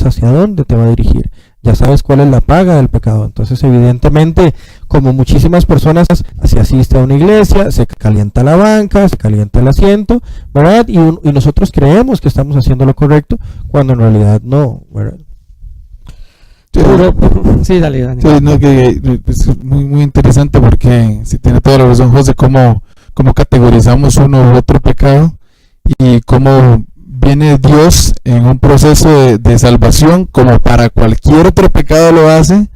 hacia dónde te va a dirigir, ya sabes cuál es la paga del pecado. Entonces, evidentemente, como muchísimas personas, se asiste a una iglesia, se calienta la banca, se calienta el asiento, ¿verdad? Y nosotros creemos que estamos haciendo lo correcto, cuando en realidad no, ¿verdad? Sí, dale, Dani. Sí, no, que es muy, muy interesante, porque si tiene toda la razón José, cómo categorizamos uno u otro pecado, y cómo viene Dios en un proceso de salvación, como para cualquier otro pecado lo hace,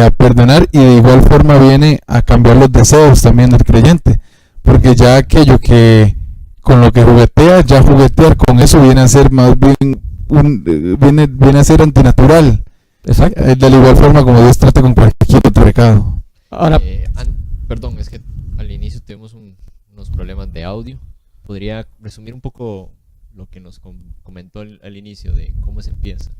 a perdonar, y de igual forma viene a cambiar los deseos también del creyente, porque ya aquello que con lo que juguetea, ya juguetear con eso viene a ser más bien viene a ser antinatural. Exacto. De la igual forma como Dios trata con cualquier otro pecado. Ahora, Perdón, es que al inicio tuvimos unos problemas de audio. ¿Podría resumir un poco lo que nos comentó al inicio de cómo se empieza?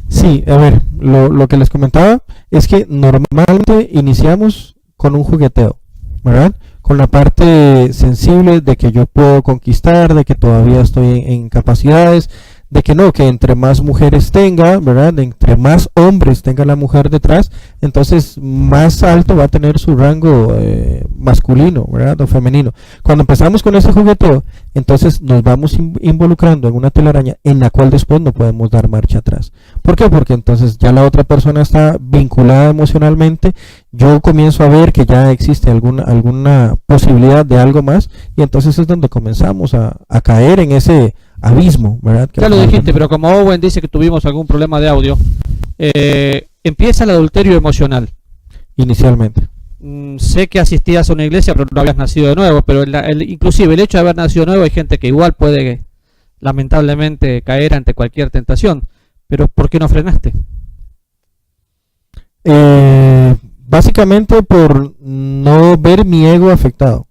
Sí, a ver, lo que les comentaba es que normalmente iniciamos con un jugueteo, ¿verdad? Con la parte sensible de que yo puedo conquistar, de que todavía estoy en capacidades, de que no, que entre más mujeres tenga, ¿verdad? Entre más hombres tenga la mujer detrás, entonces más alto va a tener su rango masculino, ¿verdad? O femenino. Cuando empezamos con ese jugueteo, entonces nos vamos involucrando en una telaraña en la cual después no podemos dar marcha atrás. ¿Por qué? Porque entonces ya la otra persona está vinculada emocionalmente, yo comienzo a ver que ya existe alguna posibilidad de algo más, y entonces es donde comenzamos a caer en ese abismo, ¿verdad? Ya lo dijiste, pero como Owen dice que tuvimos algún problema de audio, empieza el adulterio emocional. Inicialmente. Sé que asistías a una iglesia, pero no habías nacido de nuevo, pero inclusive el hecho de haber nacido de nuevo, hay gente que igual puede lamentablemente caer ante cualquier tentación. Pero ¿por qué no frenaste? Básicamente por no ver mi ego afectado,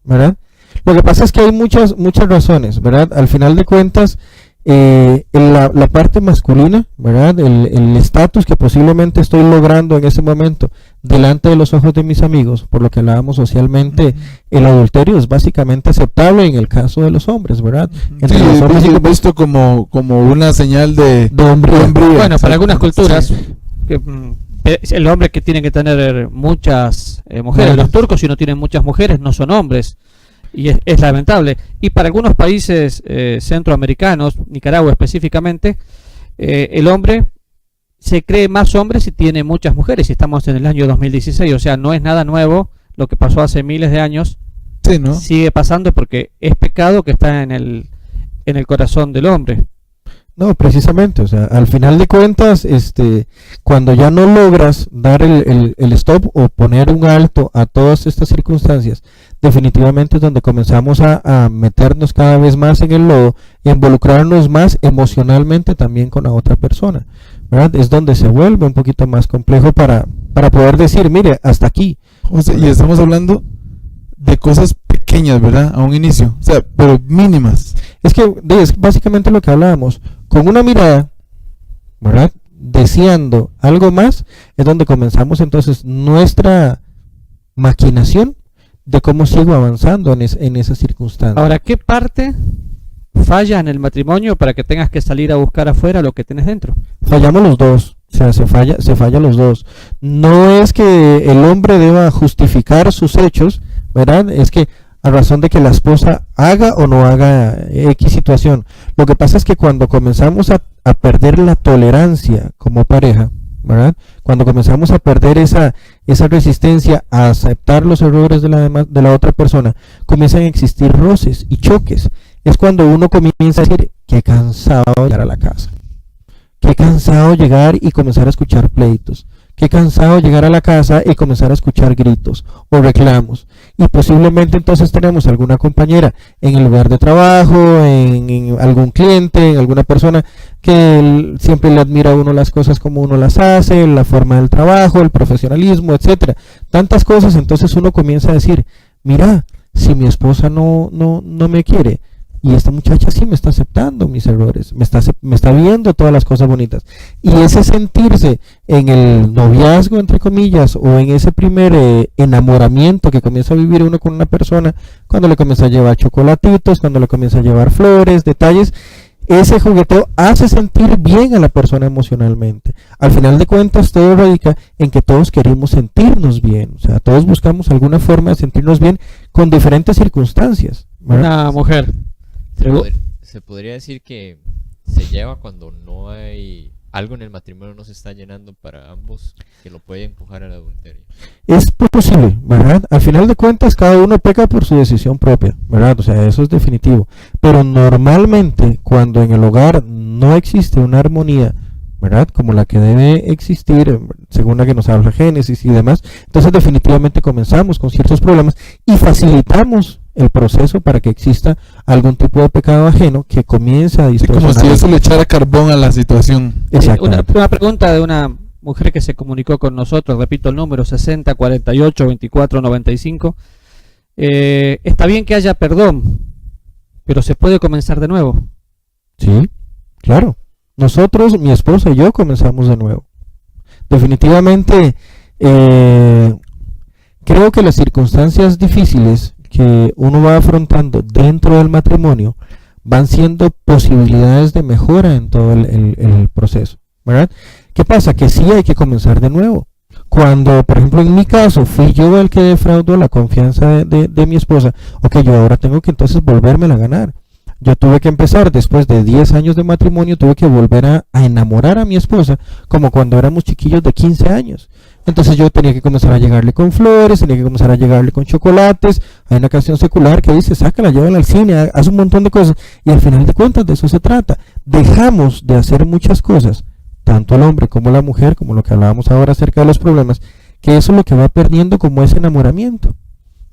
¿verdad? Lo que pasa es que hay muchas razones, ¿verdad? Al final de cuentas, la parte masculina, ¿verdad? El estatus que posiblemente estoy logrando en ese momento delante de los ojos de mis amigos, por lo que hablábamos socialmente, el adulterio es básicamente aceptable en el caso de los hombres, ¿verdad? Entre los hombres es visto como una señal de hombría. Bueno, para algunas culturas, el hombre que tiene que tener muchas mujeres, los turcos, si no tienen muchas mujeres, no son hombres. Y es lamentable. Y para algunos países centroamericanos, Nicaragua específicamente, el hombre se cree más hombre si tiene muchas mujeres. Y estamos en el año 2016, o sea, no es nada nuevo lo que pasó hace miles de años. Sí, ¿no? Sigue pasando porque es pecado que está en el corazón del hombre. No, precisamente, o sea, al final de cuentas, cuando ya no logras dar el stop o poner un alto a todas estas circunstancias, definitivamente es donde comenzamos a meternos cada vez más en el lodo y involucrarnos más emocionalmente también con la otra persona, ¿verdad? Es donde se vuelve un poquito más complejo para poder decir, mire, hasta aquí. José, y estamos hablando de cosas pequeñas, ¿verdad? A un inicio, o sea, pero mínimas. Es que es básicamente lo que hablábamos, con una mirada, ¿verdad? Deseando algo más, es donde comenzamos entonces nuestra maquinación de cómo sigo avanzando en esa circunstancia. Ahora, ¿qué parte falla en el matrimonio para que tengas que salir a buscar afuera lo que tienes dentro? Fallamos los dos, o sea, se falla los dos. No es que el hombre deba justificar sus hechos, ¿verdad? Es que a razón de que la esposa haga o no haga X situación. Lo que pasa es que cuando comenzamos a perder la tolerancia como pareja, ¿verdad? Cuando comenzamos a perder esa resistencia a aceptar los errores de la otra persona, comienzan a existir roces y choques. Es cuando uno comienza a decir, qué cansado llegar a la casa, qué cansado llegar y comenzar a escuchar pleitos, qué cansado llegar a la casa y comenzar a escuchar gritos o reclamos. Y posiblemente entonces tenemos alguna compañera en el lugar de trabajo, en algún cliente, en alguna persona que siempre le admira a uno las cosas como uno las hace, la forma del trabajo, el profesionalismo, etcétera. Tantas cosas, entonces uno comienza a decir, mira, si mi esposa no me quiere, y esta muchacha sí me está aceptando mis errores, me está viendo todas las cosas bonitas. Y ese sentirse en el noviazgo, entre comillas, o en ese primer enamoramiento que comienza a vivir uno con una persona, cuando le comienza a llevar chocolatitos, cuando le comienza a llevar flores, detalles, ese jugueteo hace sentir bien a la persona emocionalmente. Al final de cuentas, todo radica en que todos queremos sentirnos bien. O sea, todos buscamos alguna forma de sentirnos bien con diferentes circunstancias, ¿verdad? Una mujer. Se podría decir que se lleva cuando no hay algo en el matrimonio, no se está llenando para ambos, que lo puede empujar al adulterio. Es posible, ¿verdad? Al final de cuentas, cada uno peca por su decisión propia, ¿verdad? O sea, eso es definitivo. Pero normalmente, cuando en el hogar no existe una armonía, ¿verdad? Como la que debe existir, según la que nos habla Génesis y demás, entonces definitivamente comenzamos con ciertos problemas y facilitamos el proceso para que exista algún tipo de pecado ajeno que comience a distorsionar. Como si eso le echara carbón a la situación. Una pregunta de una mujer que se comunicó con nosotros, repito el número, 60 48 24 95. Está bien que haya perdón, pero se puede comenzar de nuevo. Sí, claro. Nosotros, mi esposa y yo, comenzamos de nuevo. Definitivamente, creo que las circunstancias difíciles que uno va afrontando dentro del matrimonio van siendo posibilidades de mejora en todo el proceso, ¿verdad? ¿Qué pasa? Que sí hay que comenzar de nuevo. Cuando, por ejemplo, en mi caso, fui yo el que defraudó la confianza de mi esposa, ok, yo ahora tengo que entonces volvérmela a ganar. Yo tuve que empezar, después de 10 años de matrimonio, tuve que volver a enamorar a mi esposa, como cuando éramos chiquillos de 15 años. Entonces yo tenía que comenzar a llegarle con flores, tenía que comenzar a llegarle con chocolates. Hay una canción secular que dice, sácala, llévala al cine, haz un montón de cosas. Y al final de cuentas de eso se trata. Dejamos de hacer muchas cosas, tanto el hombre como la mujer, como lo que hablábamos ahora acerca de los problemas, que eso es lo que va perdiendo como ese enamoramiento.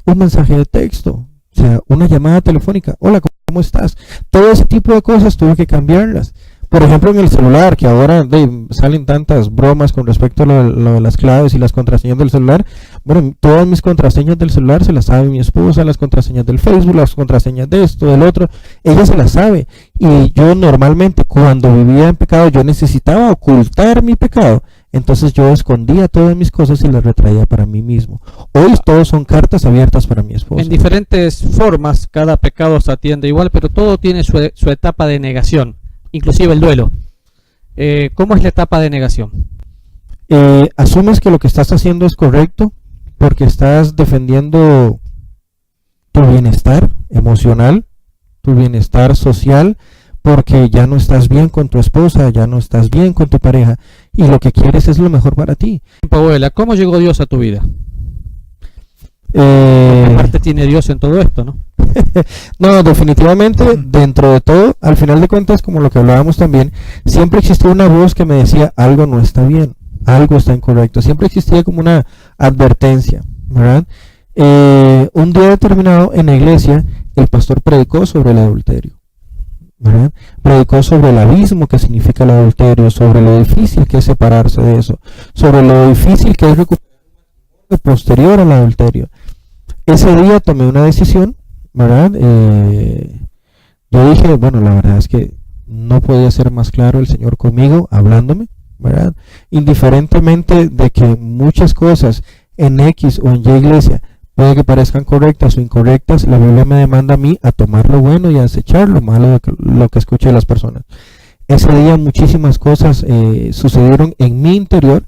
Un mensaje de texto, o sea, una llamada telefónica, hola, ¿cómo estás? Todo ese tipo de cosas tuve que cambiarlas. Por ejemplo, en el celular, que ahora salen tantas bromas con respecto a lo de las claves y las contraseñas del celular. Bueno, todas mis contraseñas del celular se las sabe mi esposa, las contraseñas del Facebook, las contraseñas de esto, del otro, ella se las sabe. Y yo normalmente, cuando vivía en pecado, yo necesitaba ocultar mi pecado. Entonces yo escondía todas mis cosas y las retraía para mí mismo. Hoy todos son cartas abiertas para mi esposa. En diferentes formas, cada pecado se atiende igual, pero todo tiene su etapa de negación. Inclusive el duelo. ¿Cómo es la etapa de negación? Asumes que lo que estás haciendo es correcto porque estás defendiendo tu bienestar emocional, tu bienestar social, porque ya no estás bien con tu esposa, ya no estás bien con tu pareja y lo que quieres es lo mejor para ti. Abuela, ¿cómo llegó Dios a tu vida? ¿Qué parte tiene Dios en todo esto, no? No, definitivamente, dentro de todo, al final de cuentas, como lo que hablábamos también, siempre existió una voz que me decía, algo no está bien, algo está incorrecto. Siempre existía como una advertencia, ¿verdad? Un día determinado en la iglesia, el pastor predicó sobre el adulterio, ¿verdad? Predicó sobre el abismo que significa el adulterio, sobre lo difícil que es separarse de eso, sobre lo difícil que es recuperar posterior al adulterio. Ese día tomé una decisión, ¿verdad? Yo dije, bueno, la verdad es que no podía ser más claro el Señor conmigo, hablándome, ¿verdad? Indiferentemente de que muchas cosas en X o en Y iglesia puede que parezcan correctas o incorrectas, la Biblia me demanda a mí a tomar lo bueno y a desechar lo malo de lo que escuché de las personas. Ese día muchísimas cosas sucedieron en mi interior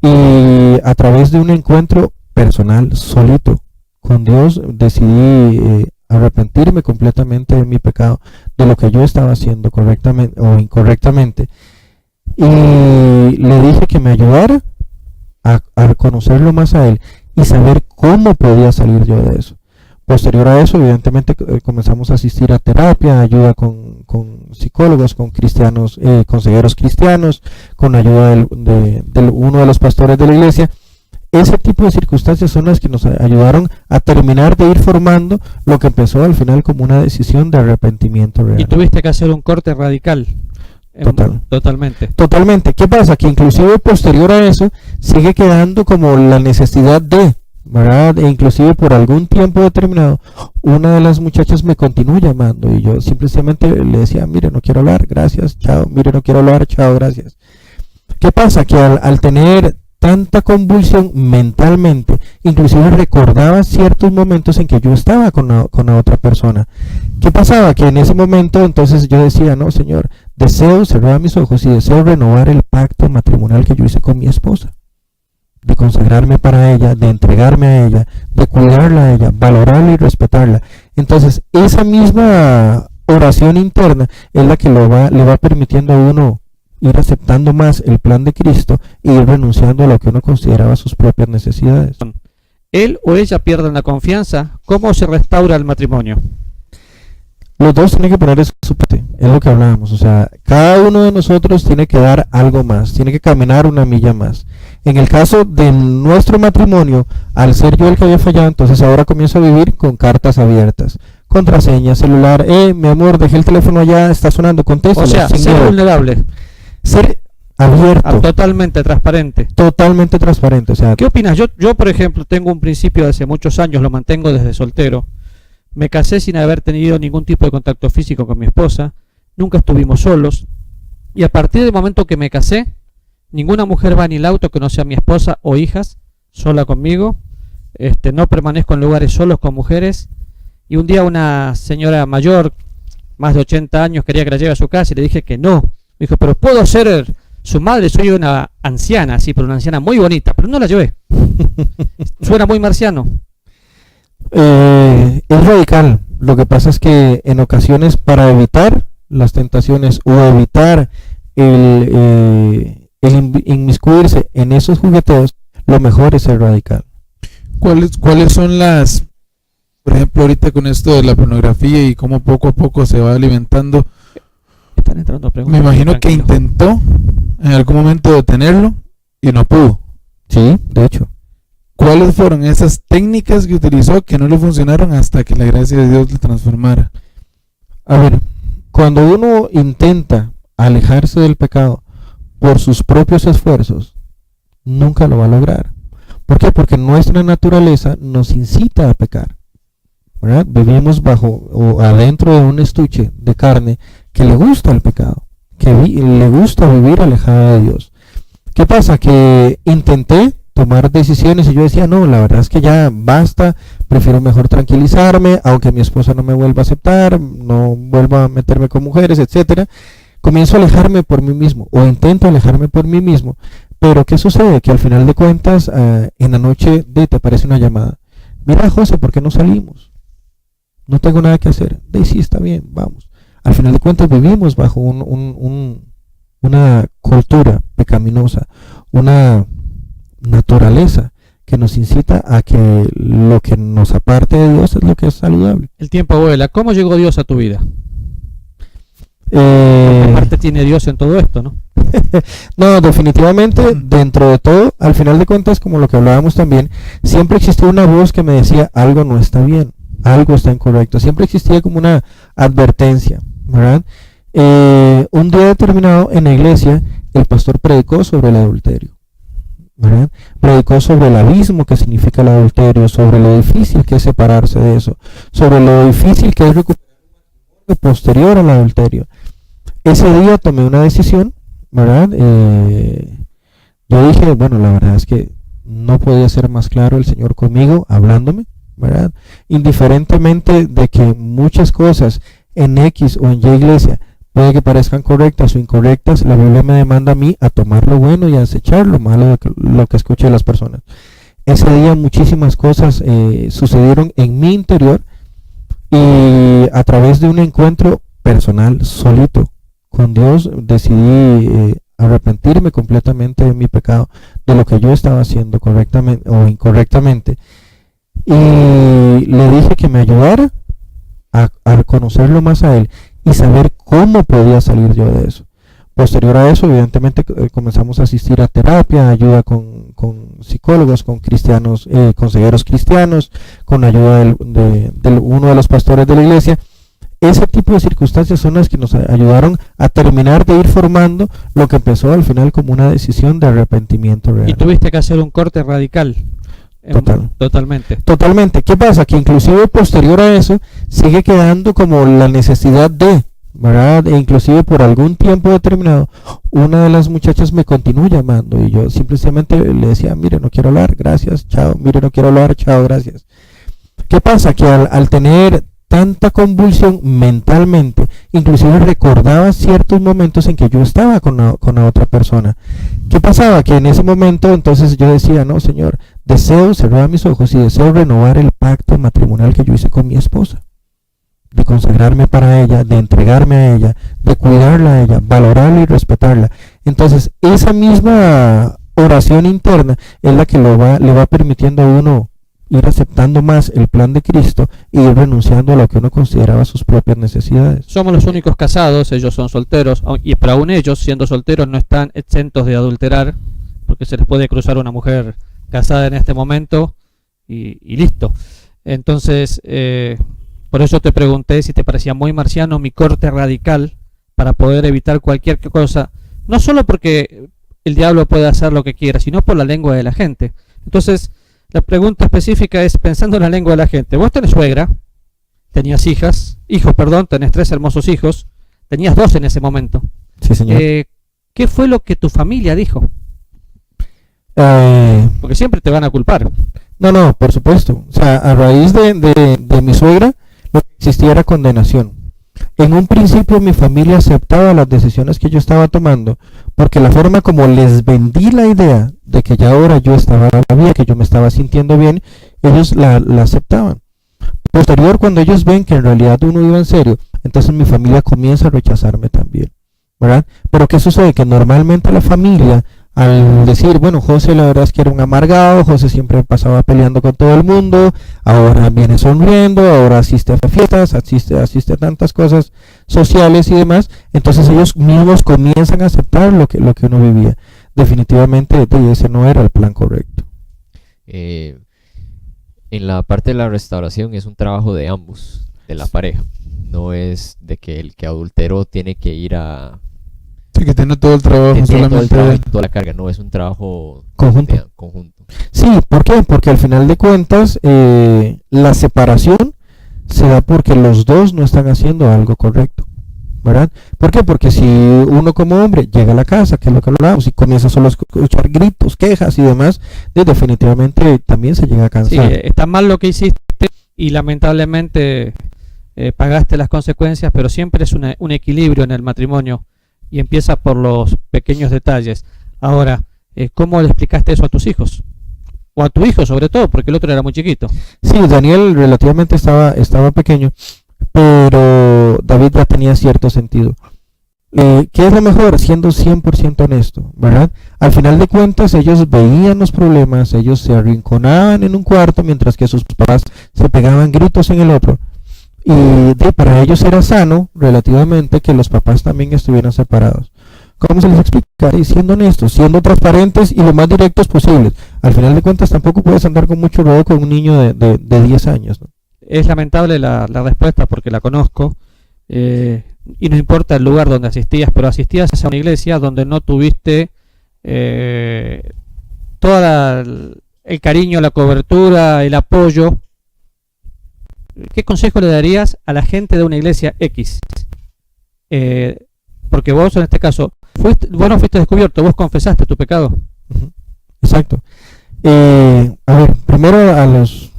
y a través de un encuentro personal, solito, con Dios, decidí arrepentirme completamente de mi pecado, de lo que yo estaba haciendo correctamente o incorrectamente. Y le dije que me ayudara a conocerlo más a Él y saber cómo podía salir yo de eso. Posterior a eso, evidentemente, comenzamos a asistir a terapia, ayuda con psicólogos, con cristianos, consejeros cristianos, con ayuda de uno de los pastores de la iglesia. Ese tipo de circunstancias son las que nos ayudaron a terminar de ir formando lo que empezó al final como una decisión de arrepentimiento real. Y tuviste que hacer un corte radical. Totalmente. Totalmente. ¿Qué pasa? Que inclusive posterior a eso sigue quedando como la necesidad de, ¿verdad? E inclusive por algún tiempo determinado, una de las muchachas me continuó llamando y yo simplemente le decía, mire, no quiero hablar, gracias, chao, mire, no quiero hablar, chao, gracias. ¿Qué pasa? Que al tener tanta convulsión mentalmente, inclusive recordaba ciertos momentos en que yo estaba con la otra persona. ¿Qué pasaba? Que en ese momento entonces yo decía, no, Señor, deseo cerrar mis ojos y deseo renovar el pacto matrimonial que yo hice con mi esposa, de consagrarme para ella, de entregarme a ella, de cuidarla a ella, valorarla y respetarla. Entonces, esa misma oración interna es la que le va permitiendo a uno ir aceptando más el plan de Cristo y ir renunciando a lo que uno consideraba sus propias necesidades. Él o ella pierden la confianza, ¿cómo se restaura el matrimonio? Los dos tienen que poner eso su parte, es lo que hablábamos, o sea, cada uno de nosotros tiene que dar algo más, tiene que caminar una milla más. En el caso de nuestro matrimonio, al ser yo el que había fallado, entonces ahora comienzo a vivir con cartas abiertas, contraseña, celular, mi amor, dejé el teléfono allá, está sonando, contéstalo. O sea, ser vulnerable. Ser abierto. Totalmente transparente. Totalmente transparente, o sea. ¿Qué opinas? Yo, por ejemplo, tengo un principio de hace muchos años, lo mantengo desde soltero. Me casé sin haber tenido ningún tipo de contacto físico con mi esposa, nunca estuvimos solos, y a partir del momento que me casé, ninguna mujer va en el auto que no sea mi esposa o hijas, sola conmigo, no permanezco en lugares solos con mujeres, y un día una señora mayor, más de 80 años, quería que la lleve a su casa y le dije que no. Me dijo, pero puedo ser su madre, soy una anciana, sí, pero una anciana muy bonita, pero no la llevé. Suena muy marciano. Es radical. Lo que pasa es que en ocasiones, para evitar las tentaciones o evitar el inmiscuirse en esos jugueteos, lo mejor es ser radical. ¿Cuáles son las, por ejemplo, ahorita con esto de la pornografía y cómo poco a poco se va alimentando? Están entrando preguntas. Me imagino que intentó en algún momento detenerlo y no pudo. Sí, de hecho. ¿Cuáles fueron esas técnicas que utilizó que no le funcionaron hasta que la gracia de Dios le transformara? A ver, cuando uno intenta alejarse del pecado por sus propios esfuerzos, nunca lo va a lograr. ¿Por qué? Porque nuestra naturaleza nos incita a pecar, ¿verdad? Vivimos bajo o adentro de un estuche de carne que le gusta el pecado, que le gusta vivir alejada de Dios. ¿Qué pasa? Que intenté tomar decisiones y yo decía, no, la verdad es que ya basta, prefiero mejor tranquilizarme, aunque mi esposa no me vuelva a aceptar, no vuelva a meterme con mujeres, etcétera. Comienzo a alejarme por mí mismo, o intento alejarme por mí mismo, pero ¿qué sucede? Que al final de cuentas, en la noche te aparece una llamada. Mira, José, ¿por qué no salimos? No tengo nada que hacer. Sí, está bien, vamos. Al final de cuentas vivimos bajo una cultura pecaminosa, una naturaleza que nos incita a que lo que nos aparte de Dios es lo que es saludable. El tiempo vuela. ¿Cómo llegó Dios a tu vida? ¿Qué parte tiene Dios en todo esto, no? No, definitivamente, dentro de todo, al final de cuentas, como lo que hablábamos también, siempre existió una voz que me decía, algo no está bien, algo está incorrecto. Siempre existía como una advertencia, ¿verdad? Un día determinado en la iglesia, el pastor predicó sobre el adulterio, ¿verdad? Predicó sobre el abismo que significa el adulterio, sobre lo difícil que es separarse de eso, sobre lo difícil que es recuperar un posterior al adulterio. Ese día tomé una decisión, ¿verdad? Yo dije, bueno, la verdad es que no podía ser más claro el Señor conmigo, hablándome, ¿verdad? Indiferentemente de que muchas cosas en X o en Y iglesia puede que parezcan correctas o incorrectas, la Biblia me demanda a mí a tomar lo bueno y a desechar lo malo, lo que escuché de las personas. Ese día muchísimas cosas sucedieron en mi interior y a través de un encuentro personal, solito, con Dios, decidí arrepentirme completamente de mi pecado, de lo que yo estaba haciendo correctamente o incorrectamente, y le dije que me ayudara a conocerlo más a Él y saber cómo podía salir yo de eso. Posterior a eso, evidentemente, comenzamos a asistir a terapia, ayuda con psicólogos, con cristianos, consejeros cristianos, con ayuda de uno de los pastores de la iglesia. Ese tipo de circunstancias son las que nos ayudaron a terminar de ir formando lo que empezó al final como una decisión de arrepentimiento real. Y tuviste que hacer un corte radical. Totalmente. ¿Qué pasa? Que inclusive posterior a eso sigue quedando como la necesidad de, ¿verdad? E inclusive por algún tiempo determinado, una de las muchachas me continuó llamando y yo simplemente le decía, mire, no quiero hablar, gracias, chao, mire, no quiero hablar, chao, gracias. ¿Qué pasa? Que al tener tanta convulsión mentalmente, inclusive recordaba ciertos momentos en que yo estaba con la otra persona. ¿Qué pasaba? Que en ese momento entonces yo decía, no, Señor, deseo cerrar mis ojos y deseo renovar el pacto matrimonial que yo hice con mi esposa, de consagrarme para ella, de entregarme a ella, de cuidarla a ella, valorarla y respetarla. Entonces esa misma oración interna es la que le va permitiendo a uno ir aceptando más el plan de Cristo y ir renunciando a lo que uno consideraba sus propias necesidades. Somos los únicos casados, ellos son solteros, pero aún ellos, siendo solteros, no están exentos de adulterar, porque se les puede cruzar una mujer casada en este momento y listo. Entonces, por eso te pregunté si te parecía muy marciano mi corte radical para poder evitar cualquier cosa, no solo porque el diablo puede hacer lo que quiera, sino por la lengua de la gente. Entonces, la pregunta específica es, pensando en la lengua de la gente, vos tenés suegra, tenías hijos, tenés 3 hermosos hijos, tenías 2 en ese momento. Sí, señor. ¿Qué fue lo que tu familia dijo? Porque siempre te van a culpar. No, por supuesto. O sea, a raíz de mi suegra, lo que existía era condenación. En un principio mi familia aceptaba las decisiones que yo estaba tomando, porque la forma como les vendí la idea de que ya ahora yo estaba bien, que yo me estaba sintiendo bien, ellos la aceptaban. Posterior, cuando ellos ven que en realidad uno iba en serio, entonces mi familia comienza a rechazarme también, ¿verdad? Pero ¿qué sucede? Que normalmente la familia, al decir, bueno, José la verdad es que era un amargado, José siempre pasaba peleando con todo el mundo, ahora viene sonriendo, ahora asiste a fiestas, asiste a tantas cosas sociales y demás, entonces ellos mismos comienzan a aceptar lo que uno vivía. Definitivamente ese no era el plan correcto. En la parte de la restauración es un trabajo de ambos, de la pareja, no es de que el que adulteró tiene que ir a... Sí, que tiene todo el trabajo, tiene todo el solamente trabajo y toda la carga, no es un trabajo Conjunto. conjunto. Sí, ¿por qué? Porque al final de cuentas la separación se da porque los dos no están haciendo algo correcto, ¿verdad? ¿Por qué? Porque si uno como hombre llega a la casa, que es lo que hablamos, y comienza solo a escuchar gritos, quejas y demás, definitivamente también se llega a Sí, cansar. está mal lo que hiciste y lamentablemente pagaste las consecuencias, pero siempre es un equilibrio en el matrimonio y empieza por los pequeños detalles. Ahora, ¿cómo le explicaste eso a tus hijos? O a tu hijo sobre todo, porque el otro era muy chiquito. Sí, Daniel relativamente estaba pequeño, pero David ya tenía cierto sentido. ¿Qué es lo mejor? Siendo 100% honesto, ¿verdad? Al final de cuentas ellos veían los problemas, ellos se arrinconaban en un cuarto mientras que sus papás se pegaban gritos en el otro. Y para ellos era sano relativamente que los papás también estuvieran separados. ¿Cómo se les explica? Y siendo honestos, siendo transparentes y lo más directos posibles. Al final de cuentas tampoco puedes andar con mucho robo con un niño de 10 años, ¿no? Es lamentable la respuesta porque la conozco y no importa el lugar donde asistías, pero asistías a una iglesia donde no tuviste todo el cariño, la cobertura, el apoyo. ¿Qué consejo le darías a la gente de una iglesia X? Porque vos en este caso, vos no fuiste descubierto, vos confesaste tu pecado. Exacto. A ver, primero a los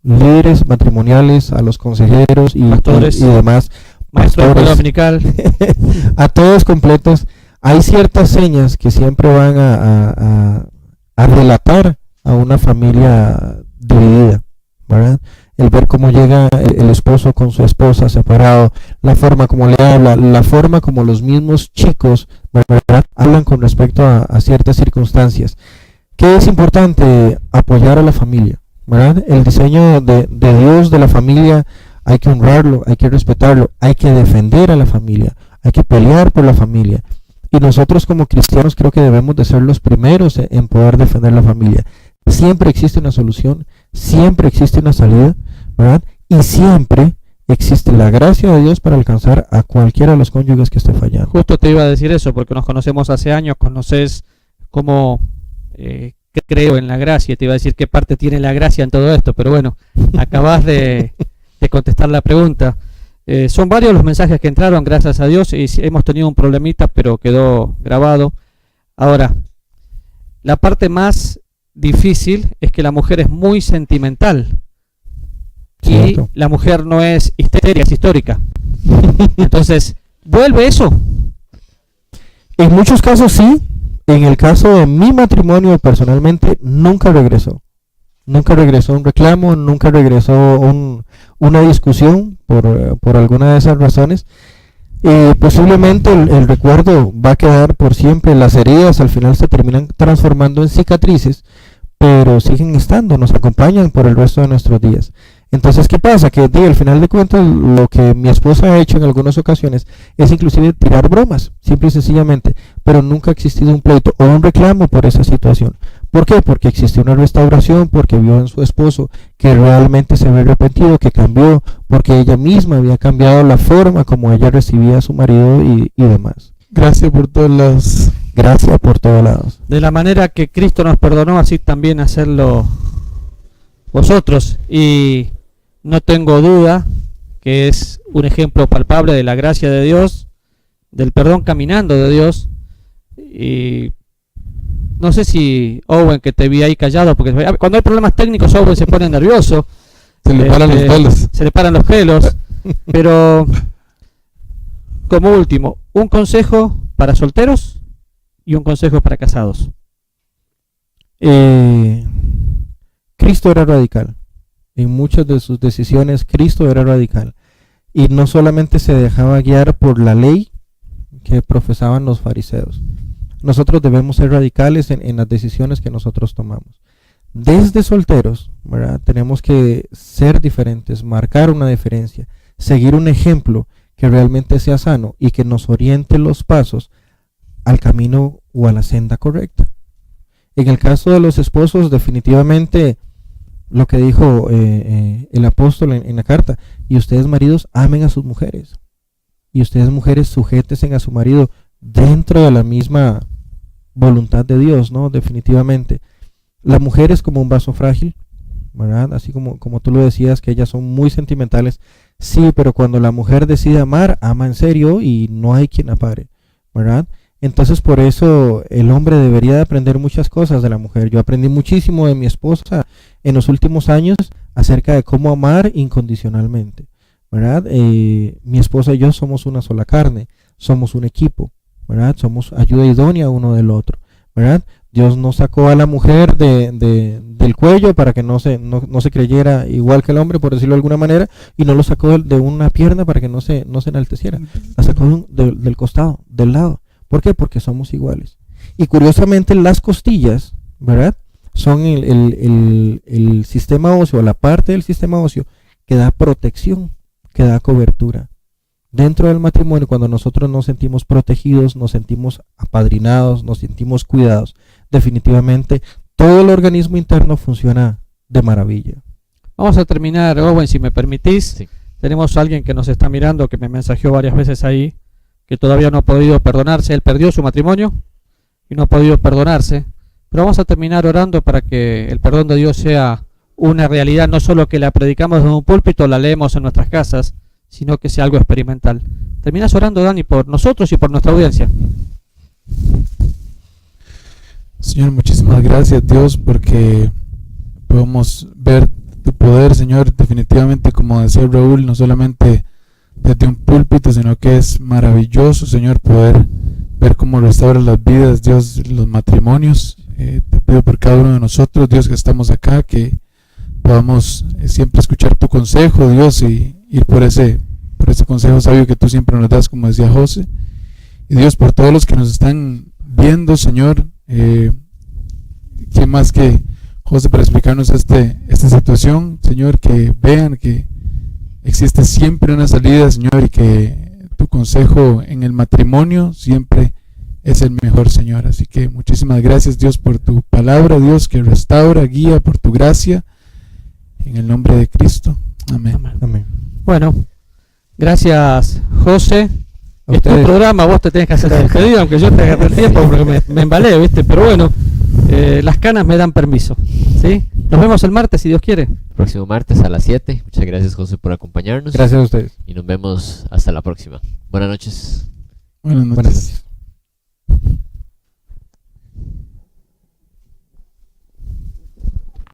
líderes matrimoniales, a los consejeros y Pastores, y demás, maestro de escuela pastores, dominical. a todos completos, hay ciertas señas que siempre van a relatar a una familia dividida, ¿verdad? El ver cómo llega el esposo con su esposa separado, la forma como le habla, la forma como los mismos chicos, ¿verdad?, hablan con respecto a ciertas circunstancias. ¿Qué es importante? Apoyar a la familia, ¿verdad? El diseño de Dios de la familia hay que honrarlo, hay que respetarlo, hay que defender a la familia, hay que pelear por la familia. Y nosotros como cristianos creo que debemos de ser los primeros en poder defender la familia. Siempre existe una solución, siempre existe una salida, ¿verdad? Y siempre existe la gracia de Dios para alcanzar a cualquiera de los cónyuges que esté fallando. Justo te iba a decir eso, porque nos conocemos hace años, conoces cómo creo en la gracia, te iba a decir qué parte tiene la gracia en todo esto, pero bueno, acabas de contestar la pregunta. Son varios los mensajes que entraron, gracias a Dios, y hemos tenido un problemita, pero quedó grabado. Ahora, la parte más difícil es que la mujer es muy sentimental. Cierto. y la mujer no es histeria, es histórica. Entonces, ¿vuelve eso? En muchos casos sí. En el caso de mi matrimonio personalmente nunca regresó. Nunca regresó un reclamo, nunca regresó una discusión por alguna de esas razones. Posiblemente el recuerdo va a quedar por siempre. Las heridas al final se terminan transformando en cicatrices, pero siguen estando, nos acompañan por el resto de nuestros días. Entonces, ¿qué pasa? Que al final de cuentas lo que mi esposa ha hecho en algunas ocasiones es inclusive tirar bromas, simple y sencillamente, pero nunca ha existido un pleito o un reclamo por esa situación. ¿Por qué? Porque existió una restauración, porque vio en su esposo que realmente se había arrepentido, que cambió, porque ella misma había cambiado la forma como ella recibía a su marido y demás. Gracias por todos lados. Gracias por todos lados. De la manera que Cristo nos perdonó, así también hacerlo vosotros. Y no tengo duda que es un ejemplo palpable de la gracia de Dios, del perdón caminando de Dios. Y no sé si Owen, que te vi ahí callado, porque cuando hay problemas técnicos Owen se pone nervioso, Se le paran los pelos. se le paran los pelos. Pero como último, un consejo para solteros y un consejo para casados. Cristo era radical. En muchas de sus decisiones Cristo era radical. Y no solamente se dejaba guiar por la ley que profesaban los fariseos. Nosotros debemos ser radicales en las decisiones que nosotros tomamos. Desde solteros, ¿verdad? Tenemos que ser diferentes, marcar una diferencia, seguir un ejemplo que realmente sea sano y que nos oriente los pasos al camino o a la senda correcta. En el caso de los esposos, definitivamente lo que dijo el apóstol en la carta: y ustedes maridos amen a sus mujeres, y ustedes mujeres sujétense a su marido dentro de la misma voluntad de Dios, ¿no? Definitivamente. La mujer es como un vaso frágil, ¿verdad? Así como tú lo decías, que ellas son muy sentimentales. Sí, pero cuando la mujer decide amar, ama en serio y no hay quien la pare, ¿verdad? Entonces por eso el hombre debería de aprender muchas cosas de la mujer. Yo aprendí muchísimo de mi esposa en los últimos años acerca de cómo amar incondicionalmente, ¿verdad? Mi esposa y yo somos una sola carne, somos un equipo, ¿verdad? Somos ayuda idónea uno del otro, ¿verdad? Dios no sacó a la mujer del cuello para que no se creyera igual que el hombre, por decirlo de alguna manera, y no lo sacó de una pierna para que no se enalteciera. La sacó del costado, del lado. ¿Por qué? Porque somos iguales. Y curiosamente las costillas, ¿verdad? Son el sistema óseo, la parte del sistema óseo que da protección, que da cobertura. Dentro del matrimonio, cuando nosotros nos sentimos protegidos, nos sentimos apadrinados, nos sentimos cuidados, definitivamente todo el organismo interno funciona de maravilla. Vamos a terminar, Owen, si me permitís. Sí. Tenemos a alguien que nos está mirando, que me mensajeó varias veces ahí, que todavía no ha podido perdonarse. Él perdió su matrimonio y no ha podido perdonarse. Pero vamos a terminar orando para que el perdón de Dios sea una realidad, no solo que la predicamos en un púlpito, la leemos en nuestras casas, sino que sea algo experimental. Terminas orando, Dani, por nosotros y por nuestra audiencia. Señor, muchísimas gracias, Dios, porque podemos ver tu poder, Señor. Definitivamente, como decía Raúl, no solamente desde un púlpito, sino que es maravilloso, Señor, poder ver cómo restauras las vidas, Dios, los matrimonios. Te pido por cada uno de nosotros, Dios, que estamos acá, que podamos siempre escuchar tu consejo, Dios, y ir por ese consejo sabio que tú siempre nos das, como decía José. Y Dios, por todos los que nos están viendo, Señor, ¿qué más que José para explicarnos esta situación, Señor? Que vean que existe siempre una salida, Señor, y que tu consejo en el matrimonio siempre es el mejor, Señor. Así que muchísimas gracias, Dios, por tu palabra, Dios, que restaura, guía, por tu gracia, en el nombre de Cristo. Amén. Amén. Bueno, gracias, José. A Es tu ustedes. programa, vos te tenés que hacer la despedida, aunque yo te agarré el tiempo porque me embalé, ¿viste? Pero bueno, las canas me dan permiso, ¿sí? Nos vemos el martes, si Dios quiere. Próximo martes a las 7. Muchas gracias, José, por acompañarnos. Gracias a ustedes. Y nos vemos hasta la próxima. Buenas noches. Buenas noches. Buenas noches.